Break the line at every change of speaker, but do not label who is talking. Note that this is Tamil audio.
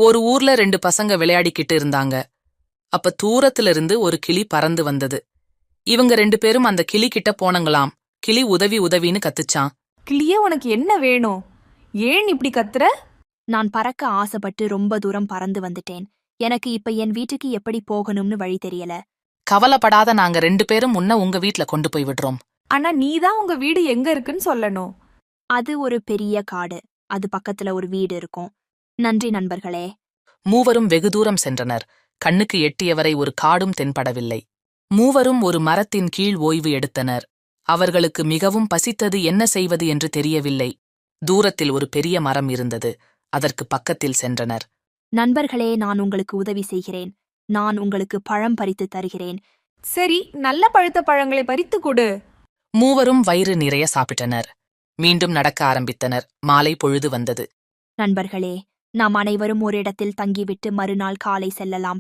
ஒரு ஊர்ல ரெண்டு பசங்க விளையாடிக்கிட்டு இருந்தாங்க. அப்ப தூரத்துல இருந்து ஒரு கிளி பறந்து வந்தது. இவங்க ரெண்டு பேரும் அந்த கிளி கிட்ட போனங்களாம். கிளி உதவி உதவின்னு கத்துச்சான்.
கிளியே, உனக்கு என்ன வேணும்? ஏன் இப்படி கத்துற?
நான் பறக்க ஆசைப்பட்டு ரொம்ப தூரம் பறந்து வந்துட்டேன். எனக்கு இப்ப என் வீட்டுக்கு எப்படி போகணும்னு வழி தெரியல.
கவலைப்படாத, நாங்க ரெண்டு பேரும் உன்ன உங்க வீட்ல கொண்டு போய் விடுறோம்.
ஆனா நீதான் உங்க வீடு எங்க இருக்குன்னு சொல்லணும்.
அது ஒரு பெரிய காடு. அது பக்கத்துல ஒரு வீடு இருக்கும். நன்றி நண்பர்களே.
மூவரும் வெகு தூரம் சென்றனர். கண்ணுக்கு எட்டியவரை ஒரு காடும் தென்படவில்லை. மூவரும் ஒரு மரத்தின் கீழ் ஓய்வு எடுத்தனர். அவர்களுக்கு மிகவும் பசித்தது, என்ன செய்வது என்று தெரியவில்லை. தூரத்தில் ஒரு பெரிய மரம் இருந்தது. அதற்கு பக்கத்தில் சென்றனர்.
நண்பர்களே, நான் உங்களுக்கு உதவி செய்கிறேன். நான் உங்களுக்கு பழம் பறித்து தருகிறேன்.
சரி, நல்ல பழுத்த பழங்களை பறித்து கொடு.
மூவரும் வயிறு நிறைய சாப்பிட்டனர். மீண்டும் நடக்க ஆரம்பித்தனர். மாலை பொழுது வந்தது.
நண்பர்களே, நாம் அனைவரும் ஒரு இடத்தில் தங்கிவிட்டு மறுநாள் காலை செல்லலாம்.